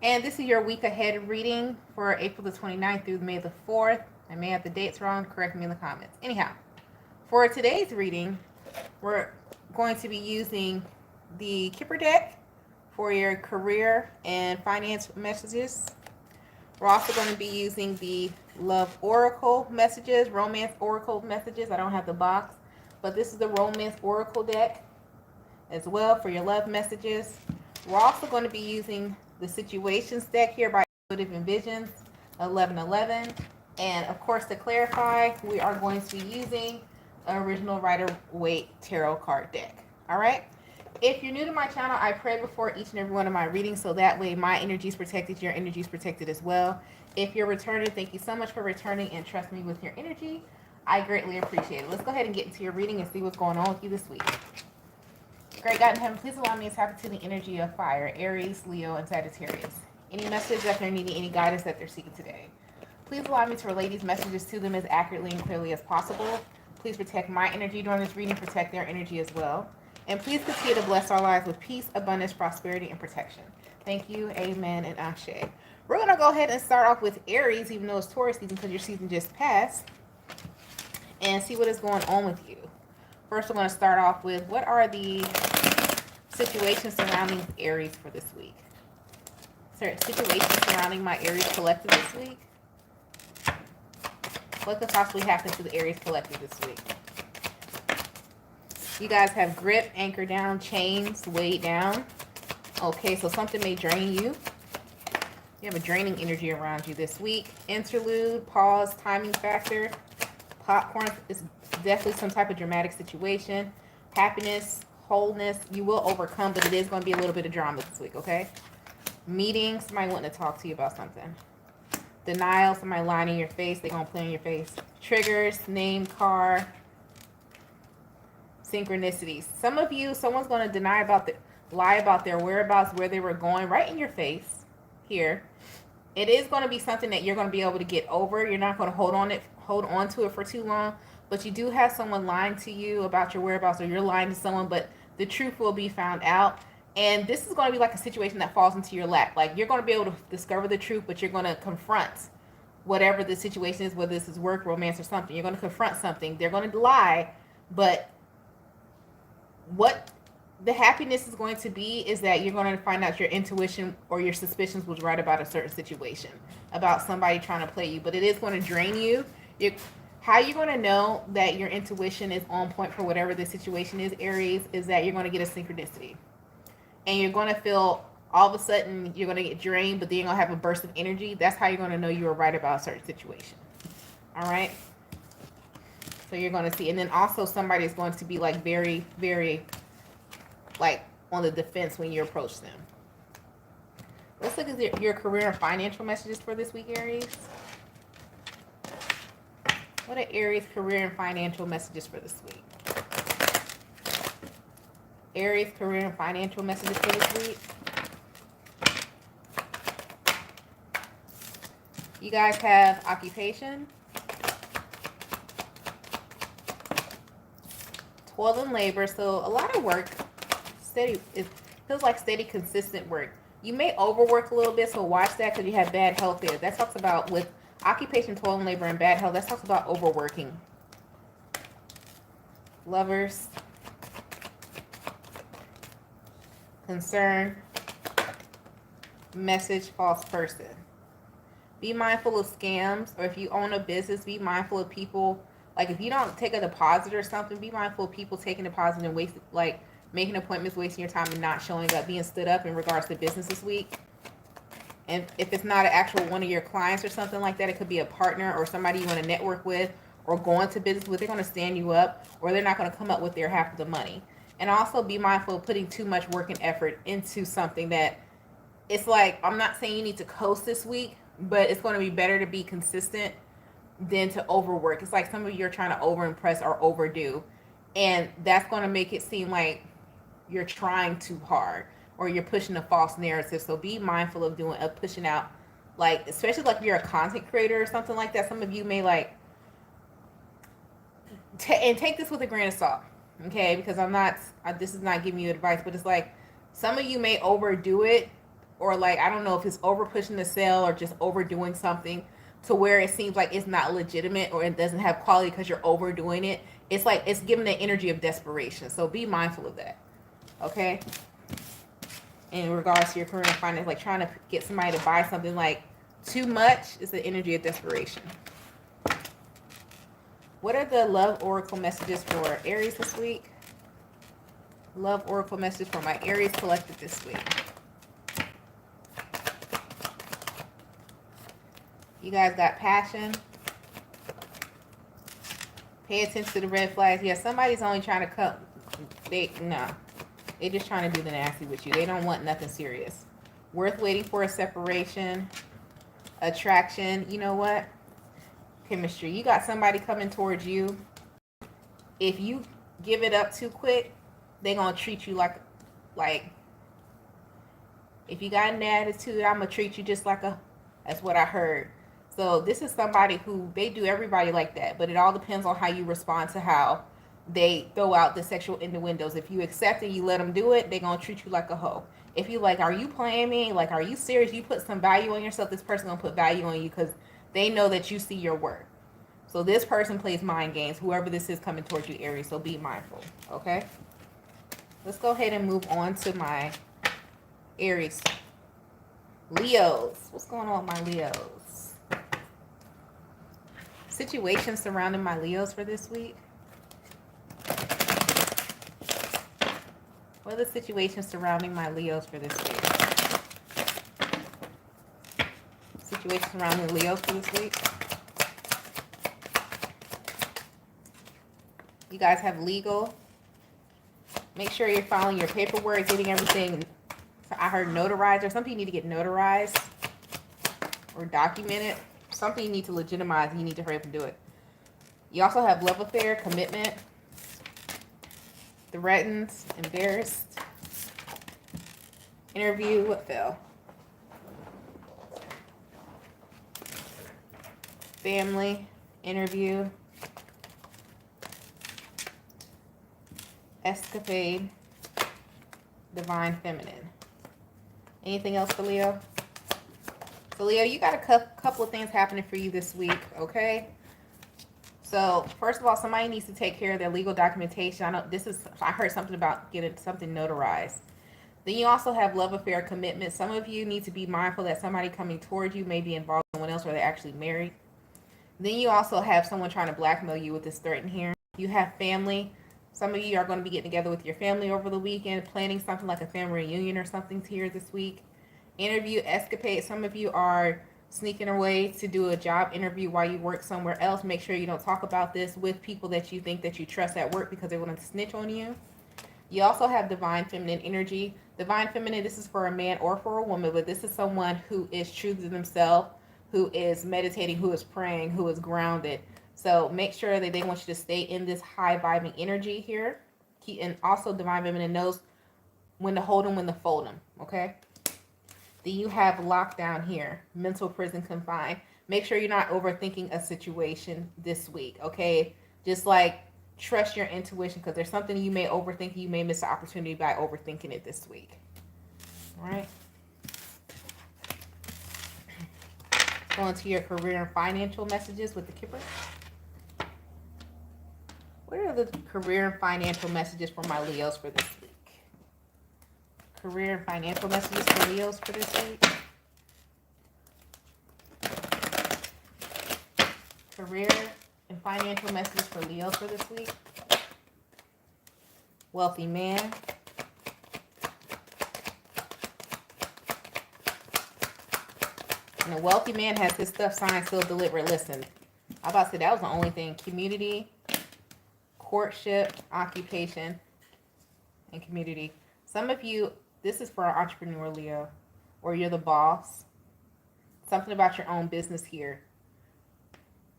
And this is your week ahead reading for April the 29th through May the 4th. I may have the dates wrong. Correct me in the comments. Anyhow, for today's reading, we're going to be using the Kipper deck for your career and finance messages. We're also going to be using the Love Oracle messages, Romance Oracle messages. I don't have the box, but this is the Romance Oracle deck as well for your love messages. We're also going to be using the Situations deck here by Intuitive Envisions 1111. And of course, to clarify, we are going to be using Original Rider Waite Tarot card deck. All right. If you're new to my channel, I pray before each and every one of my readings, so that way my energy is protected, your energy is protected as well. If you're returning, thank you so much for returning and trust me with your energy. I greatly appreciate it. Let's go ahead and get into your reading and see what's going on with you this week. Great God in heaven, please allow me to tap into the energy of fire, Aries, Leo, and Sagittarius. Any message that they're needing, any guidance that they're seeking today. Please allow me to relay these messages to them as accurately and clearly as possible. Please protect my energy during this reading, protect their energy as well. And please continue to bless our lives with peace, abundance, prosperity, and protection. Thank you, amen, and ashe. We're going to go ahead and start off with Aries, even though it's Taurus season because your season just passed, and see what is going on with you. First, we're going to start off with what are the situations surrounding Aries for this week. Situations surrounding my Aries collective this week. What could possibly happen to the Aries collective this week? You guys have grip, anchor down, chains, weighed down. Okay, so something may drain you. You have a draining energy around you this week. Interlude, pause, timing factor. Popcorn is definitely some type of dramatic situation. Happiness, wholeness. You will overcome, but it is going to be a little bit of drama this week, okay? Meetings, somebody wanting to talk to you about something. Denial, somebody lying in your face. They're going to play in your face. Triggers, name, car. Synchronicities. Some of you, someone's going to lie about their whereabouts, where they were going, right in your face here. It is going to be something that you're going to be able to get over. You're not going to hold on to it for too long, but you do have someone lying to you about your whereabouts, or you're lying to someone, but the truth will be found out. And this is going to be like a situation that falls into your lap. Like, you're going to be able to discover the truth, but you're going to confront whatever the situation is, whether this is work, romance, or something. You're going to confront something. They're going to lie, but what the happiness is going to be is that you're going to find out your intuition or your suspicions was right about a certain situation, about somebody trying to play you, but it is going to drain you. How you're going to know that your intuition is on point for whatever the situation is, Aries, is that you're going to get a synchronicity. And you're going to feel all of a sudden you're going to get drained, but then you're going to have a burst of energy. That's how you're going to know you were right about a certain situation. All right? So you're going to see. And then also somebody is going to be like very, very like on the defense when you approach them. Let's look at your career and financial messages for this week, Aries. What are Aries career and financial messages for this week? Aries career and financial messages for this week. You guys have occupation, toil and labor, so a lot of work. Steady, it feels like steady, consistent work. You may overwork a little bit, so watch that because you have bad health there. That talks about with occupation, toil and labor, and bad health. That talks about overworking. Lovers, concern, message, false person. Be mindful of scams, or if you own a business, be mindful of people. Like, if you don't take a deposit or something, be mindful of people taking deposits and wasting, like making appointments, wasting your time and not showing up, being stood up in regards to business this week. And if it's not an actual one of your clients or something like that, it could be a partner or somebody you want to network with or go into business with. They're going to stand you up, or they're not going to come up with their half of the money. And also be mindful of putting too much work and effort into something that it's like, I'm not saying you need to coast this week, but it's going to be better to be consistent than to overwork. It's like some of you are trying to overimpress or overdo, and that's going to make it seem like you're trying too hard or you're pushing a false narrative. So be mindful of pushing out, like, especially like if you're a content creator or something like that. Some of you may like and take this with a grain of salt, okay? Because this is not giving you advice, but it's like some of you may overdo it or like, I don't know if it's over pushing the sale or just overdoing something to where it seems like it's not legitimate or it doesn't have quality because you're overdoing it. It's like it's giving the energy of desperation. So be mindful of that. Okay? In regards to your career and finance, like trying to get somebody to buy something like too much is the energy of desperation. What are the love oracle messages for Aries this week? Love oracle messages for my Aries collective this week. You guys got passion. Pay attention to the red flags. Yeah, somebody's only trying to cut. They're just trying to do the nasty with you. They don't want nothing serious. Worth waiting for a separation. Attraction. You know what? Chemistry. You got somebody coming towards you. If you give it up too quick, they're going to treat you like, if you got an attitude, I'm going to treat you just like a, that's what I heard. So this is somebody who, they do everybody like that, but it all depends on how you respond to how they throw out the sexual innuendos. If you accept it, you let them do it, they're going to treat you like a hoe. If you like, are you playing me? Like, are you serious? You put some value on yourself, this person going to put value on you because they know that you see your worth. So this person plays mind games, whoever this is coming towards you, Aries. So be mindful, okay? Let's go ahead and move on to my Aries. Leos. What's going on with my Leos? Situations surrounding my Leos for this week. What are the situations surrounding my Leos for this week? Situations surrounding Leos for this week. You guys have legal. Make sure you're filing your paperwork, getting everything, I heard notarized, or something you need to get notarized or documented. Something you need to legitimize, and you need to hurry up and do it. You also have love affair, commitment, threatened, embarrassed, interview, what fell? Family, interview, escapade, divine feminine. Anything else for Leo? So Leo, you got a couple of things happening for you this week, okay? So first of all, somebody needs to take care of their legal documentation. I heard something about getting something notarized. Then you also have love affair, commitment. Some of you need to be mindful that somebody coming towards you may be involved with someone else or they're actually married. Then you also have someone trying to blackmail you with this threat here. You have family. Some of you are going to be getting together with your family over the weekend, planning something like a family reunion or something here this week. Interview, escapade. Some of you are sneaking away to do a job interview while you work somewhere else. Make sure you don't talk about this with people that you think that you trust at work because they want to snitch on you. You also have divine feminine energy. Divine feminine, this is for a man or for a woman, but this is someone who is true to themselves, who is meditating, who is praying, who is grounded. So make sure that they want you to stay in this high vibing energy here. And also divine feminine knows when to hold them, when to fold them, okay? Then you have lockdown here, mental prison confined. Make sure you're not overthinking a situation this week, okay? Just like trust your intuition because there's something you may overthink. You may miss the opportunity by overthinking it this week. All right. Go into your career and financial messages with the Kipper. What are the career and financial messages for my Leos for this week? Career and financial messages for Leos for this week. Career and financial messages for Leos for this week. Wealthy man. And a wealthy man has his stuff signed, sealed, delivered. Listen, I'm about to say that was the only thing. Community, courtship, occupation, and community. Some of you, this is for an entrepreneur, Leo, or you're the boss. Something about your own business here.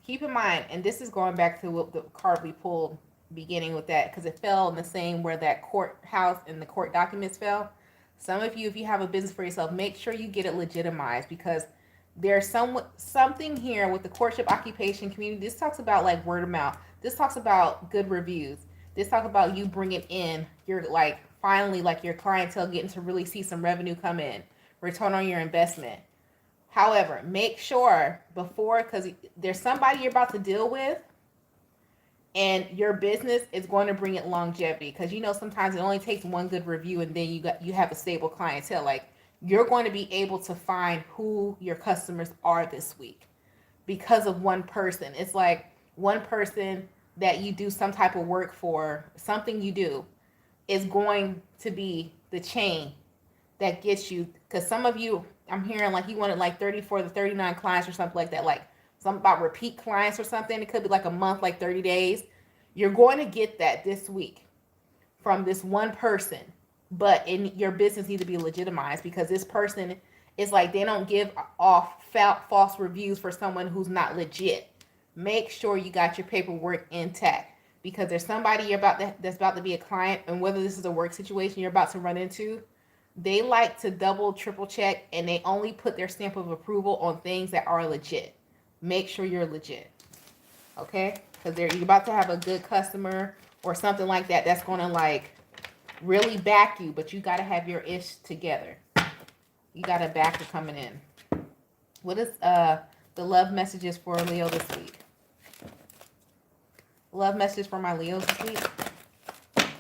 Keep in mind, and this is going back to what the card we pulled beginning with that, because it fell in the same where that courthouse and the court documents fell. Some of you, if you have a business for yourself, make sure you get it legitimized because there's something here with the courtship, occupation, community. This talks about like word of mouth. This talks about good reviews. This talks about you bringing in your like finally like your clientele getting to really see some revenue come in. return on your investment. However, make sure before, because there's somebody you're about to deal with, and your business is going to bring it longevity. Because you know sometimes it only takes one good review, and then you have a stable clientele. Like, you're going to be able to find who your customers are this week because of one person. It's like one person that you do some type of work for, something you do, is going to be the chain that gets you. Because some of you, I'm hearing like you wanted like 34 to 39 clients or something like that, like something about repeat clients or something. It could be like a month, like 30 days. You're going to get that this week from this one person, but in your business needs to be legitimized, because this person is like, they don't give off false reviews for someone who's not legit. Make sure you got your paperwork intact, because there's somebody that's about to be a client, and whether this is a work situation you're about to run into, they like to double, triple check, and they only put their stamp of approval on things that are legit. Make sure you're legit, okay? Because you're about to have a good customer or something like that that's going to like really back you, but you got to have your ish together. You got a backer coming in. What is the love messages for Leo this week? Love messages for my Leos this week.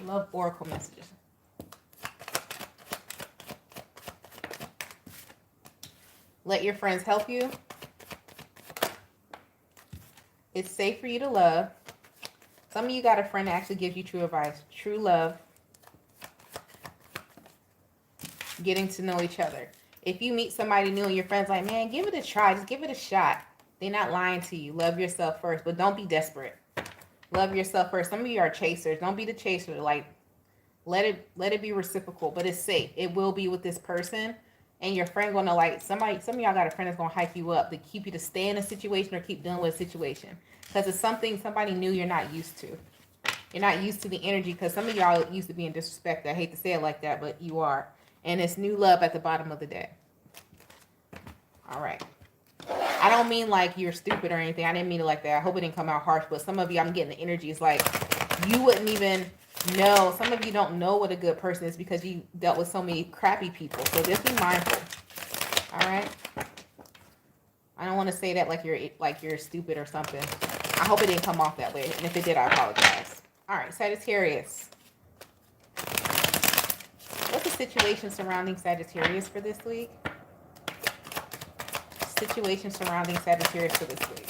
Love oracle messages. Let your friends help you. It's safe for you to love. Some of you got a friend that actually gives you true advice. True love. Getting to know each other. If you meet somebody new and your friend's like, man, give it a try. Just give it a shot. They're not lying to you. Love yourself first, but don't be desperate. Love yourself first. Some of you are chasers. Don't be the chaser. Like, let it be reciprocal, but it's safe. It will be with this person. And your friend gonna like some of y'all got a friend that's gonna hype you up to keep you to stay in a situation or keep dealing with a situation. Because it's somebody new you're not used to. You're not used to the energy, because some of y'all used to being disrespected. I hate to say it like that, but you are. And it's new love at the bottom of the day. All right. I don't mean like you're stupid or anything. I didn't mean it like that. I hope it didn't come out harsh, but some of you, I'm getting the energy. It's like you wouldn't even know. Some of you don't know what a good person is because you dealt with so many crappy people. So just be mindful. All right. I don't want to say that like you're stupid or something. I hope it didn't come off that way. And if it did, I apologize. All right, Sagittarius. What's the situation surrounding Sagittarius for this week? Situation surrounding Sagittarius for this week.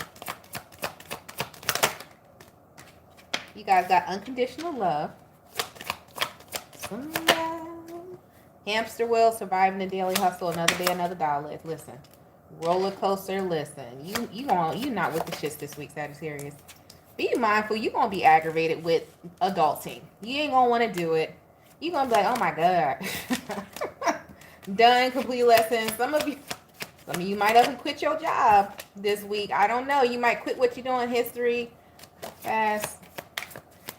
You guys got unconditional love. Some love. Hamster wheel, surviving the daily hustle, another day, another dollar. Listen, roller coaster. Listen, you not with the shits this week, Sagittarius. Be mindful. You gonna be aggravated with adulting. You ain't gonna want to do it. You gonna be like, oh my god, done, complete lesson. Some of you might even quit your job this week. I don't know. You might quit what you're doing, history, fast.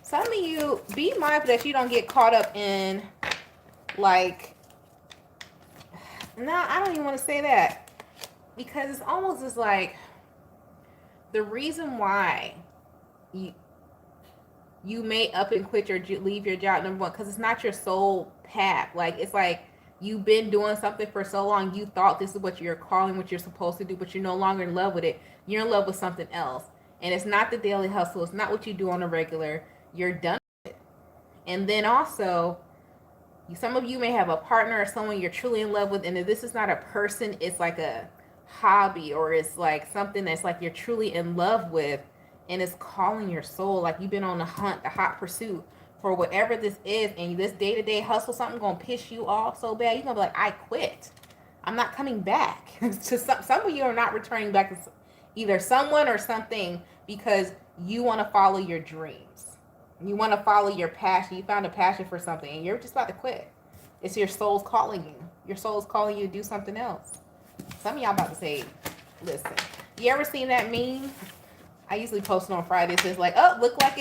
Some of you, be mindful that you don't get caught up in, like, no, I don't even want to say that. Because it's almost as like, the reason why you may up and quit or leave your job, number one, because it's not your soul path. Like, it's like, you've been doing something for so long, you thought this is what you're calling, what you're supposed to do, but you're no longer in love with it. You're in love with something else. And it's not the daily hustle. It's not what you do on a regular. You're done with it. And then also, some of you may have a partner or someone you're truly in love with, and if this is not a person, it's like a hobby, or it's like something that's like you're truly in love with, and it's calling your soul. Like you've been on the hunt, the hot pursuit for whatever this is, and this day-to-day hustle, something gonna piss you off so bad, you're gonna be like, I quit. I'm not coming back. To some of you are not returning back to either someone or something, because you want to follow your dreams. You want to follow your passion. You found a passion for something, and you're just about to quit. It's your soul's calling you. Your soul's calling you to do something else. Some of y'all about to say, listen, you ever seen that meme? I usually post it on Fridays. It's like, oh, look like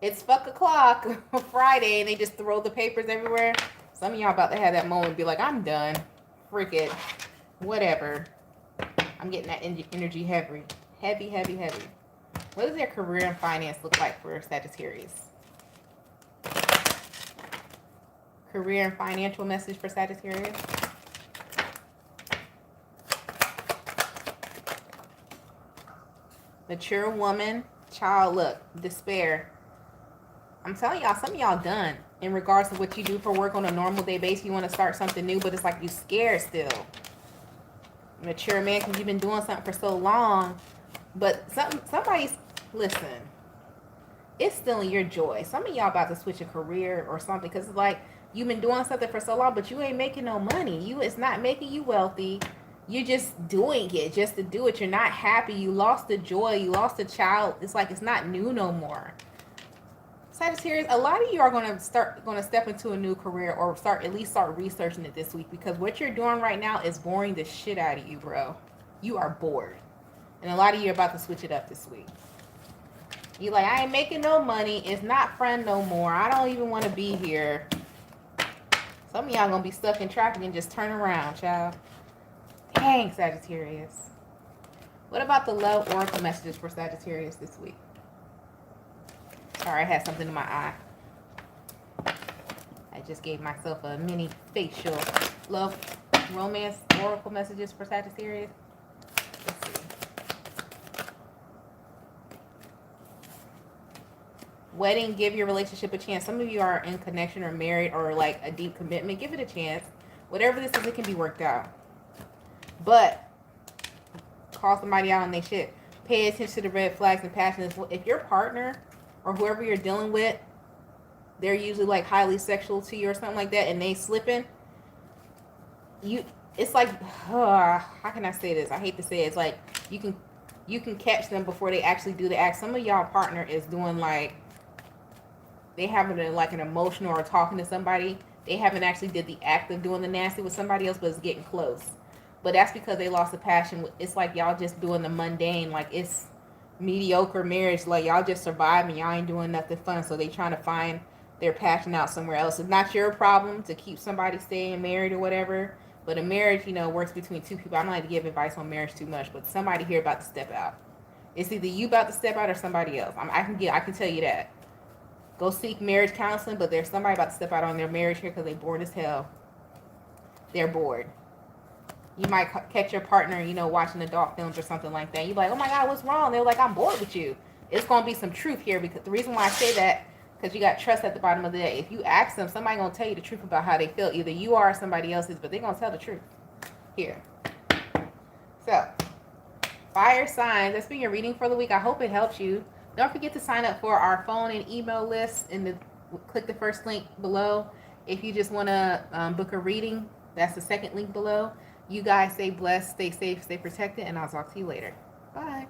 it's fuck o'clock Friday, and they just throw the papers everywhere. Some of y'all about to have that moment and be like, I'm done. Frick it. Whatever. I'm getting that energy heavy. Heavy. What does their career and finance look like for Sagittarius? Career and financial message for Sagittarius. Mature woman, child, look, despair. I'm telling y'all, some of y'all done in regards to what you do for work on a normal day basis. You want to start something new, but it's like you scared still. Mature man, because you've been doing something for so long, but somebody's, listen, it's stealing your joy. Some of y'all about to switch a career or something, because it's like you've been doing something for so long, but you ain't making no money. It's not making you wealthy. You're just doing it just to do it. You're not happy. You lost the joy. You lost the child. It's like it's not new no more. Sagittarius, a lot of you are going to step into a new career, or at least start researching it this week, because what you're doing right now is boring the shit out of you, bro. You are bored. And a lot of you are about to switch it up this week. You like, I ain't making no money. It's not fun no more. I don't even want to be here. Some of y'all going to be stuck in traffic and just turn around, child. Dang, Sagittarius. What about the love oracle messages for Sagittarius this week? Sorry, I had something in my eye. I just gave myself a mini facial. Love, romance, oracle messages for Sagittarius. Let's see. Wedding, give your relationship a chance. Some of you are in connection or married or like a deep commitment. Give it a chance. Whatever this is, it can be worked out. But call somebody out on their shit. Pay attention to the red flags and passions. If your partner or whoever you're dealing with, they're usually like highly sexual to you or something like that, and they slipping, it's like, how can I say this? I hate to say it. It's like you can catch them before they actually do the act. Some of y'all partner is doing like, they haven't like an emotional or talking to somebody. They haven't actually did the act of doing the nasty with somebody else, but it's getting close. But that's because they lost the passion. It's like y'all just doing the mundane, like it's mediocre marriage, like y'all just surviving, y'all ain't doing nothing fun, so they trying to find their passion out somewhere else. It's not your problem to keep somebody staying married or whatever, but a marriage, works between two people. I don't like to give advice on marriage too much, but somebody here about to step out. It's either you about to step out or somebody else. I can tell you that. Go seek marriage counseling, but there's somebody about to step out on their marriage here because they bored as hell. They're bored. You might catch your partner, watching adult films or something like that. You're like, oh my God, what's wrong? They're like, I'm bored with you. It's going to be some truth here, because the reason why I say that, because you got trust at the bottom of the day. If you ask them, somebody's going to tell you the truth about how they feel. Either you are or somebody else is, but they're going to tell the truth here. So, fire signs, that's been your reading for the week. I hope it helps you. Don't forget to sign up for our phone and email list, and click the first link below. If you just want to book a reading, that's the second link below. You guys stay blessed, stay safe, stay protected, and I'll talk to you later. Bye.